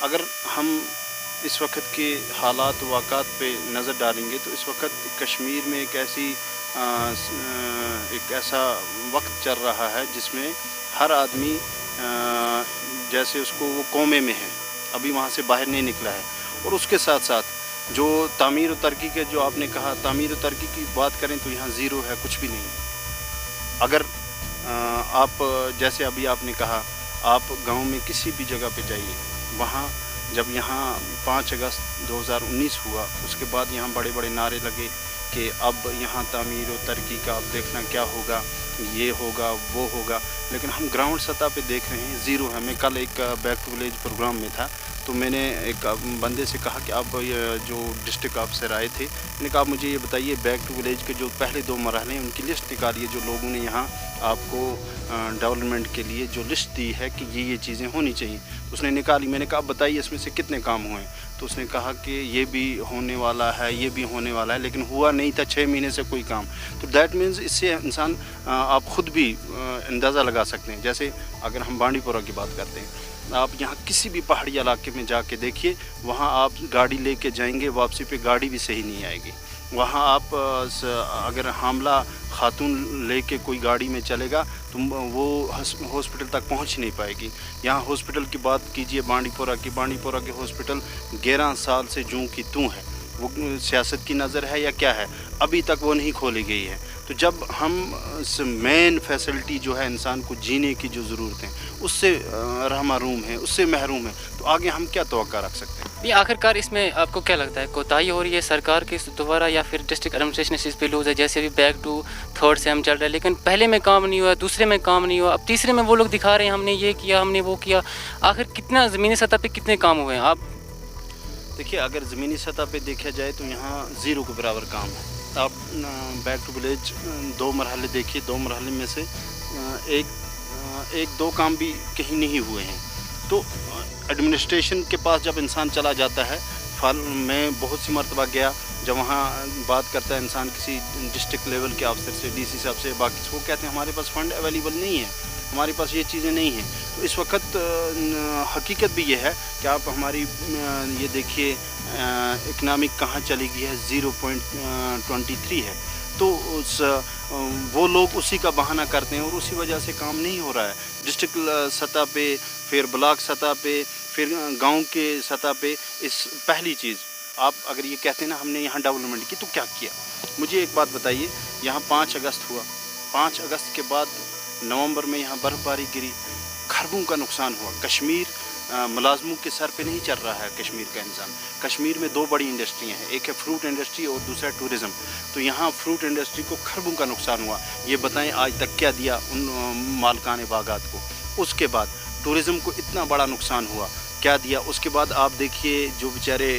اگر ہم اس وقت کے حالات و واقعات پہ نظر ڈالیں گے تو اس وقت کشمیر میں ایک ایسا وقت چل رہا ہے جس میں ہر آدمی جیسے اس کو وہ کومے میں ہے، ابھی وہاں سے باہر نہیں نکلا ہے. اور اس کے ساتھ ساتھ جو تعمیر و ترقی کے جو آپ نے کہا، تعمیر و ترقی کی بات کریں تو یہاں زیرو ہے، کچھ بھی نہیں. اگر آپ جیسے ابھی آپ نے کہا، آپ گاؤں میں کسی بھی جگہ پہ جائیے، وہاں جب یہاں 5 اگست 2019 ہوا، اس کے بعد یہاں بڑے بڑے نعرے لگے کہ اب یہاں تعمیر و ترقی کا اب دیکھنا کیا ہوگا، یہ ہوگا وہ ہوگا. لیکن ہم گراؤنڈ سطح پہ دیکھ رہے ہیں زیرو ہے. میں کل ایک بیک ٹو ولیج پروگرام میں تھا تو میں نے ایک بندے سے کہا کہ آپ جو ڈسٹرکٹ آفیسر آئے تھے، میں نے کہا آپ مجھے یہ بتائیے بیک ٹو ولیج کے جو پہلے 2 مرحلے ہیں ان کی لسٹ نکالیے، جو لوگوں نے یہاں آپ کو ڈیولپمنٹ کے لیے جو لسٹ دی ہے کہ یہ چیزیں ہونی چاہیے. اس نے نکالی. میں نے کہا آپ بتائیے اس میں سے کتنے کام ہوئے ہیں. تو اس نے کہا کہ یہ بھی ہونے والا ہے، یہ بھی ہونے والا ہے، لیکن ہوا نہیں تھا 6 مہینے سے کوئی کام. تو دیٹ مینز اس سے انسان آپ خود بھی اندازہ لگا سکتے ہیں. جیسے اگر ہم بانڈی پورہ کی بات کرتے ہیں، آپ یہاں کسی بھی پہاڑی علاقے میں جا کے دیکھیے، وہاں آپ گاڑی لے کے جائیں گے، واپسی پہ گاڑی بھی صحیح نہیں آئے گی. وہاں آپ اگر حاملہ خاتون لے کے کوئی گاڑی میں چلے گا تو وہ ہاسپٹل تک پہنچ نہیں پائے گی. یہاں ہاسپٹل کی بات کیجئے بانڈی پورہ کے ہاسپٹل 11 سال سے جوں کی توں ہے. وہ سیاست کی نظر ہے یا کیا ہے، ابھی تک وہ نہیں کھولی گئی ہے. تو جب ہم مین فیسلٹی جو ہے انسان کو جینے کی جو ضرورت ہے اس سے محروم ہے، اس سے محروم ہے، تو آگے ہم کیا توقع رکھ سکتے ہیں؟ یہ آخر کار اس میں آپ کو کیا لگتا ہے کوتاہی ہو رہی ہے سرکار کے دوبارہ یا پھر ڈسٹرکٹ ایڈمنسٹریشن اس پہ لوز ہے؟ جیسے ابھی بیک ٹو تھرڈ سے ہم چل رہے ہیں، لیکن پہلے میں کام نہیں ہوا، دوسرے میں کام نہیں ہوا، اب تیسرے میں وہ لوگ دکھا رہے ہیں ہم نے یہ کیا، ہم نے وہ کیا. آخر کتنا زمینی سطح پہ کتنے کام ہوئے ہیں؟ آپ دیکھیے اگر زمینی سطح پہ دیکھا جائے تو یہاں زیرو کے برابر کام ہے. آپ بیک ٹو ولیج 2 مرحلے دیکھیے، 2 مرحلے میں سے ایک 2 کام بھی کہیں نہیں ہوئے ہیں. تو ایڈمنسٹریشن کے پاس جب انسان چلا جاتا ہے، میں بہت سی مرتبہ گیا، جب وہاں بات کرتا ہے انسان کسی ڈسٹرکٹ لیول کے افسر سے، ڈی سی صاحب سے، باقی وہ کہتے ہیں ہمارے پاس فنڈ اویلیبل نہیں ہے، ہمارے پاس یہ چیزیں نہیں ہیں. تو اس وقت حقیقت بھی یہ ہے کہ آپ ہماری یہ دیکھیے اکنامک کہاں چلی گئی ہے، 0.23 ہے. تو وہ لوگ اسی کا بہانہ کرتے ہیں اور اسی وجہ سے کام نہیں ہو رہا ہے. ڈسٹرکٹ سطح پہ، پھر بلاک سطح پہ، پھر گاؤں کے سطح پہ. پہلی چیز آپ اگر یہ کہتے ہیں نا ہم نے یہاں ڈیولپمنٹ کی تو کیا کیا؟ مجھے ایک بات بتائیے، یہاں 5 اگست ہوا، 5 اگست کے بعد نومبر میں یہاں برف باری گری، کھربوں کا نقصان ہوا. کشمیر ملازموں کے سر پہ نہیں چل رہا ہے کشمیر کا انسان. کشمیر میں 2 بڑی انڈسٹریاں ہیں، ایک ہے فروٹ انڈسٹری اور دوسرا ٹورزم. تو یہاں فروٹ انڈسٹری کو کھربوں کا نقصان ہوا. یہ بتائیں آج تک کیا دیا ان مالکان باغات کو؟ اس کے بعد ٹورزم کو اتنا بڑا نقصان ہوا، کیا دیا؟ اس کے بعد آپ دیکھیے جو بیچارے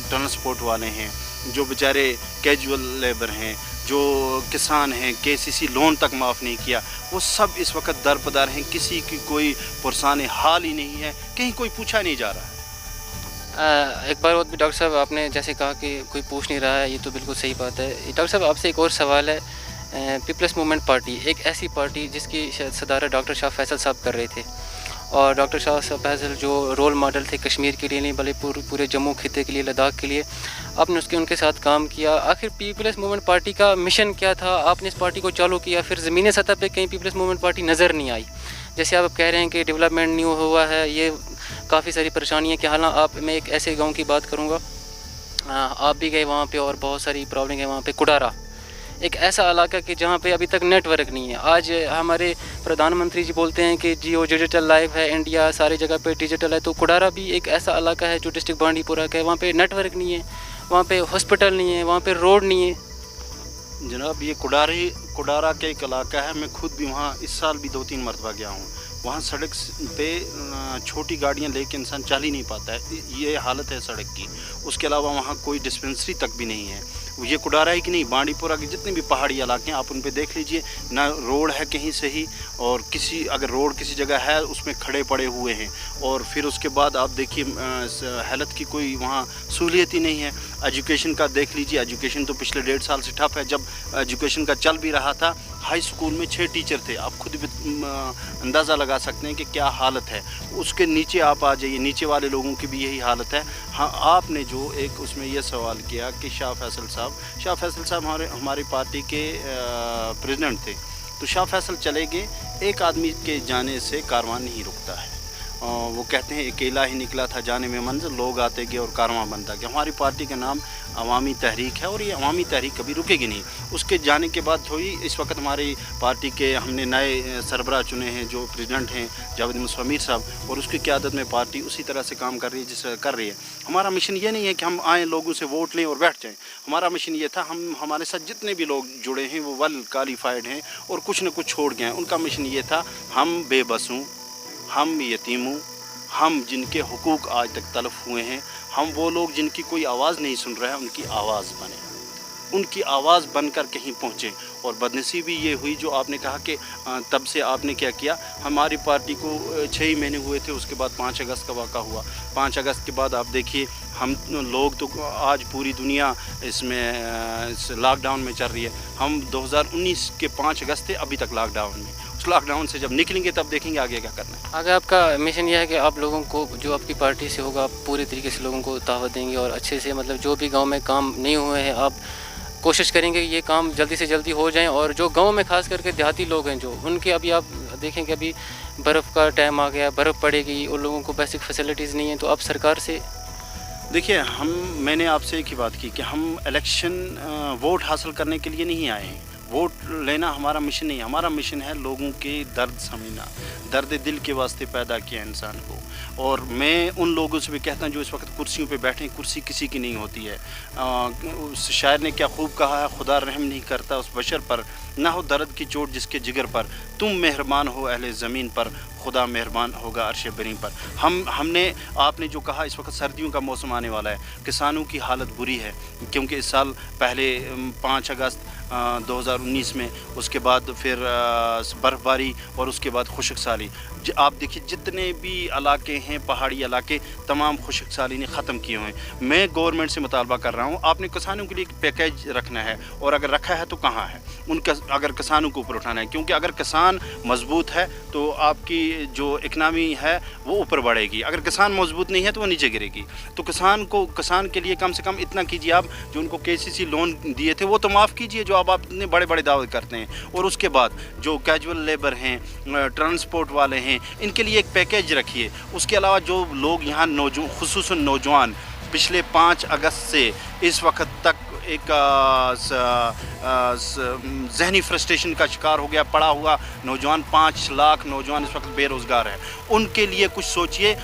ٹرانسپورٹ والے ہیں، جو بیچارے کیجول لیبر ہیں، جو کسان ہیں، KCC لون تک معاف نہیں کیا، وہ سب اس وقت درپدر ہیں. کسی کی کوئی پرسان حال ہی نہیں ہے، کہیں کوئی پوچھا نہیں جا رہا ہے. ایک بار اور بھی ڈاکٹر صاحب آپ نے جیسے کہا کہ کوئی پوچھ نہیں رہا ہے، یہ تو بالکل صحیح بات ہے. ڈاکٹر صاحب آپ سے ایک اور سوال ہے. پیپلز موومنٹ پارٹی ایک ایسی پارٹی جس کی صدارت ڈاکٹر شاہ فیصل صاحب کر رہے تھے، اور ڈاکٹر شاہ فیصل جو رول ماڈل تھے کشمیر کے لیے نہیں بلکہ پورے جموں خطے کے لیے، لداخ کے لیے، آپ نے ان کے ساتھ کام کیا. آخر پیپلز موومنٹ پارٹی کا مشن کیا تھا؟ آپ نے اس پارٹی کو چالو کیا، پھر زمینی سطح پہ کہیں پیپلز موومنٹ پارٹی نظر نہیں آئی. جیسے آپ کہہ رہے ہیں کہ ڈیولپمنٹ نہیں ہوا ہے، یہ کافی ساری پریشانیاں کہ حالانکہ میں ایک ایسے گاؤں کی بات کروں گا، آپ بھی گئے وہاں پہ اور بہت ساری پرابلم ہے وہاں پہ. کڈارا ایک ایسا علاقہ کہ جہاں پہ ابھی تک نیٹ ورک نہیں ہے. آج ہمارے پردھان منتری جی بولتے ہیں کہ جیو ڈیجیٹل لائف ہے، انڈیا ساری جگہ پہ ڈیجیٹل ہے. تو کڈارا بھی ایک ایسا علاقہ ہے جو ڈسٹرکٹ بانڈی پورہ کا ہے، وہاں پہ نیٹ ورک نہیں ہے، وہاں پہ ہاسپٹل نہیں ہے، وہاں پہ روڈ نہیں ہے. جناب یہ کڈارا کا ایک علاقہ ہے، میں خود بھی وہاں اس سال بھی 2-3 مرتبہ گیا ہوں. وہاں سڑک پہ چھوٹی گاڑیاں لے کے انسان چل ہی نہیں پاتا ہے، یہ حالت ہے سڑک کی. اس کے علاوہ وہاں کوئی ڈسپنسری تک بھی نہیں ہے. ये कुडारा ही कि नहीं, बांडीपुरा के जितने भी पहाड़ी इलाके हैं आप उन पे देख लीजिए, ना रोड है कहीं से ही, और किसी अगर रोड किसी जगह है उसमें खड़े पड़े हुए हैं। और फिर उसके बाद आप देखिए हेल्थ की कोई वहाँ सहूलियत ही नहीं है। एजुकेशन का देख लीजिए, एजुकेशन तो पिछले 1.5 साल से ठप है। जब एजुकेशन का चल भी रहा था, हाई स्कूल में 6 टीचर थे, आप खुद भी अंदाज़ा लगा सकते हैं कि क्या हालत है। उसके नीचे आप आ जाइए, नीचे वाले लोगों की भी यही हालत है। हाँ, आपने जो एक उसमें यह सवाल किया कि शाह फैसल साहब हमारी पार्टी के प्रेसिडेंट थे, तो शाह फैसल चले गए, एक आदमी के जाने से कारवां नहीं रुकता है। वो कहते हैं अकेला ही निकला था जाने में मंजिल, लोग आते गए और कारवां बनता गया। हमारी पार्टी का नाम अवामी तहरीक है और ये अवामी तहरीक कभी रुकेगी नहीं। उसके जाने के बाद थोड़ी इस वक्त हमारी पार्टी के हमने नए सरबराह चुने हैं, जो प्रेसिडेंट हैं जावेद मुस्तफ़ा साहब, और उसकी क़यादत में पार्टी उसी तरह से काम कर रही है जिस तरह कर रही है। हमारा मिशन ये नहीं है कि हम आएँ लोगों से वोट लें और बैठ जाएँ। हमारा मिशन ये था, हमारे साथ जितने भी लोग जुड़े हैं वो वेल क्वालिफाइड हैं और कुछ न कुछ छोड़ गए हैं। उनका मिशन ये था, हम बेबस हूँ, हम यतीम हूँ, हम जिनके हुकूक आज तक तलफ हुए हैं, हम वो लोग जिनकी कोई आवाज़ नहीं सुन रहा है, उनकी आवाज़ बने, उनकी आवाज़ बनकर कहीं पहुँचें। और बदनसीबी ये हुई जो आपने कहा कि तब से आपने क्या किया। हमारी पार्टी को 6 ही महीने हुए थे, उसके बाद 5 अगस्त का वाक़ा हुआ। 5 अगस्त के बाद आप देखिए, हम लोग तो आज पूरी दुनिया इसमें इस लॉकडाउन में चल रही है। हम 2019 के 5 अगस्त थे अभी तक लॉकडाउन में। उस लॉकडाउन से जब निकलेंगे तब देखेंगे आगे क्या करना है। आगे आपका मिशन यह है कि आप लोगों को, जो आपकी पार्टी से होगा, आप पूरे तरीके से लोगों को दावत देंगे और अच्छे से, मतलब जो भी गांव में काम नहीं हुए हैं आप कोशिश करेंगे कि ये काम जल्दी से जल्दी हो जाएं। और जो गांव में खास करके देहाती लोग हैं जो, उनके अभी आप देखेंगे अभी बर्फ़ का टाइम आ गया, बर्फ़ पड़ेगी और लोगों को बेसिक फैसिलिटीज़ नहीं है, तो आप सरकार से देखिए, मैंने आपसे एक ही बात की कि हम इलेक्शन वोट हासिल करने के लिए नहीं आए हैं। वोट लेना हमारा मिशन नहीं है। हमारा मिशन है लोगों के दर्द समझना, दर्द दिल के वास्ते पैदा किया इंसान को। और मैं उन लोगों से भी कहता हूँ जो इस वक्त कुर्सियों पे बैठे हैं, कुर्सी किसी की नहीं होती है। उस शायर ने क्या खूब कहा है, खुदा रहम नहीं करता उस बशर पर, ना हो दर्द की चोट जिसके जिगर पर, तुम मेहरबान हो अहले ज़मीन पर, खुदा मेहरबान होगा अर्श बरी पर। हमने आपने जो कहा, इस वक्त सर्दियों का मौसम आने वाला है, किसानों की हालत बुरी है क्योंकि इस साल पहले 5 अगस्त 2019 में, उसके बाद फिर बर्फ़बारी और उसके बाद खुशक साली। आप देखिए जितने भी इलाके हैं, पहाड़ी इलाके, तमाम खुशक साली ने ख़त्म किए हुए हैं। मैं गवर्नमेंट से मुतालबा कर रहा हूँ, आपने किसानों के लिए एक पैकेज रखना है, और अगर रखा है तो कहाँ है उनका, अगर किसानों को ऊपर उठाना है। क्योंकि अगर किसान मजबूत है तो आपकी जो इकनॉमी है वो ऊपर बढ़ेगी, अगर किसान मजबूत नहीं है तो वो नीचे गिरेगी। तो किसान के लिए कम से कम इतना कीजिए, आप जो उनको KCC लोन दिए थे वो तो माफ़ कीजिए, जो आप इतने बड़े बड़े दावे करते हैं। और उसके बाद जो कैजुअल लेबर हैं, ट्रांसपोर्ट वाले हैं, इनके लिए एक पैकेज रखिए। उसके अलावा जो लोग यहाँ खुसूसन नौजवान पिछले 5 अगस्त से इस वक्त तक एक जहनी फ्रस्ट्रेशन का शिकार हो गया, पड़ा हुआ नौजवान, 5 लाख नौजवान इस वक्त बेरोज़गार है, उनके लिए कुछ सोचिए।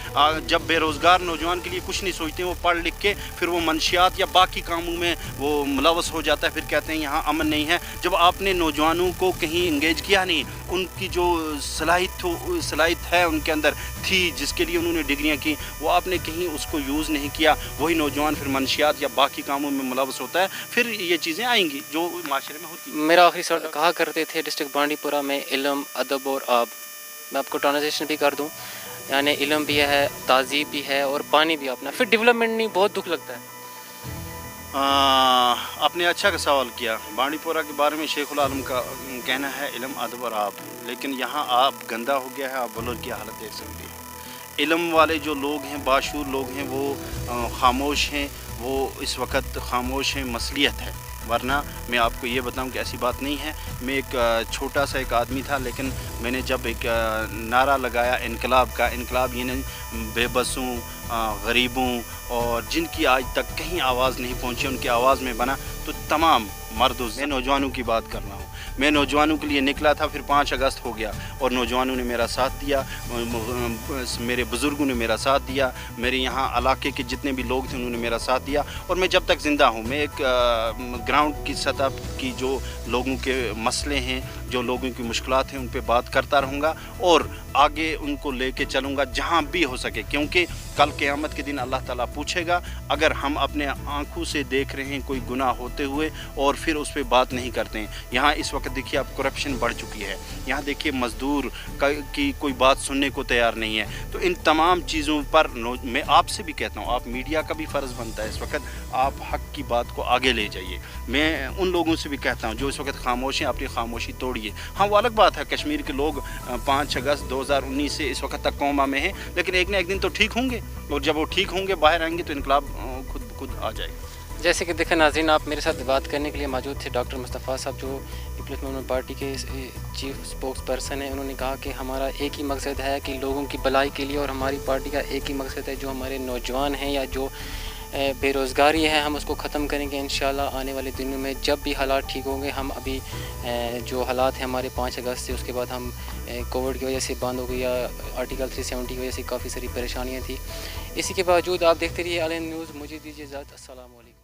जब बेरोज़गार नौजवान के लिए कुछ नहीं सोचते, वो पढ़ लिख के फिर वो मंशियात या बाकी कामों में वो मुलवस हो जाता है, फिर कहते हैं यहाँ अमन नहीं है। जब आपने नौजवानों को कहीं इंगेज किया नहीं, उनकी जो सलाहियत है उनके अंदर थी, जिसके लिए उन्होंने डिग्रियाँ की, वो आपने कहीं उसको यूज़ नहीं किया, वही नौजवान फिर मंशियात या बाकी कामों में मुलवस होता है, फिर ये चीज़ें आएंगी जो माशरे में होती हैं। मेरा आखिरी सवाल, कहा करते थे डिस्ट्रिक्ट बांडीपुरा में इल्म, अदब और आब, मैं आपको ट्रांसलेशन भी कर दूं, यानी इल्म भी है, तहज़ीब भी है और पानी भी अपना, फिर डेवलपमेंट नहीं, बहुत दुख लगता है। आपने अच्छा का सवाल किया। बांडीपुरा के बारे में शेखुल आलम का कहना है इल्म, अदब और आब, लेकिन यहाँ आब गंदा हो गया है। आप बलोच की हालत देख सकते हैं। इल्म वाले जो लोग हैं, बाशूर लोग हैं, वो खामोश हैं, वो इस वक्त खामोश हैं, मसलियत है। वरना मैं आपको ये बताऊं कि ऐसी बात नहीं है। मैं एक छोटा सा एक आदमी था, लेकिन मैंने जब एक नारा लगाया इनकलाब का, इनकलाब ये नहीं, बेबसों, गरीबों और जिनकी आज तक कहीं आवाज़ नहीं पहुंची, उनकी आवाज़ में बना, तो तमाम मर्दों, मैं नौजवानों की बात कर रहा हूँ। मैं नौजवानों के लिए निकला था, फिर 5 अगस्त हो गया और नौजवानों ने मेरा साथ दिया, मेरे बुज़ुर्गों ने मेरा साथ दिया, मेरे यहाँ इलाके के जितने भी लोग थे उन्होंने मेरा साथ दिया। और मैं जब तक ज़िंदा हूँ, मैं एक ग्राउंड की सतह की जो लोगों के मसले हैं, जो लोगों की मुश्किलात हैं उन पे बात करता रहूँगा और आगे उनको लेके चलूँगा जहाँ भी हो सके, क्योंकि कल क़यामत के दिन अल्लाह ताला पूछेगा अगर हम अपने आँखों से देख रहे हैं कोई गुनाह होते हुए और फिर उस पर बात नहीं करते हैं। यहाँ इस वक्त देखिए अब करप्शन बढ़ चुकी है, यहाँ देखिए मज़दूर की कोई बात सुनने को तैयार नहीं है। तो इन तमाम चीज़ों पर मैं आपसे भी कहता हूँ, आप मीडिया का भी फ़र्ज़ बनता है इस वक्त, आप हक़ की बात को आगे ले जाइए। मैं उन लोगों से भी कहता हूँ जो इस वक्त खामोश हैं, अपनी खामोशी तोड़िए। हाँ, वो अलग बात है कश्मीर के लोग 5 अगस्त 2019 से इस वक्त तक कोमा में हैं, लेकिन एक न एक दिन तो ठीक होंगे, और जब वो ठीक होंगे बाहर आएंगे तो इनकलाब खुद आ जाएगा। जैसे कि देखें नाज़रीन, आप मेरे साथ बात करने के लिए मौजूद थे डॉक्टर मुस्तफ़ा साहब जो पीपल्स मूवमेंट पार्टी के चीफ स्पोक्स पर्सन हैं। उन्होंने कहा कि हमारा एक ही मकसद है कि लोगों की भलाई के लिए, और हमारी पार्टी का एक ही मकसद है जो हमारे नौजवान हैं या जो बेरोज़गारी है हम उसको ख़त्म करेंगे इंशाल्लाह। आने वाले दिनों में जब भी हालात ठीक होंगे, हम अभी जो हालात हैं हमारे 5 अगस्त से, उसके बाद हम कोविड की वजह से बंद हो गई या आर्टिकल 370 की वजह से काफ़ी सारी परेशानियाँ थी। इसी के बावजूद आप देखते रहिए ALN न्यूज़। मुझे दीजिए इजाज़त। अस्सलाम वालेकुम।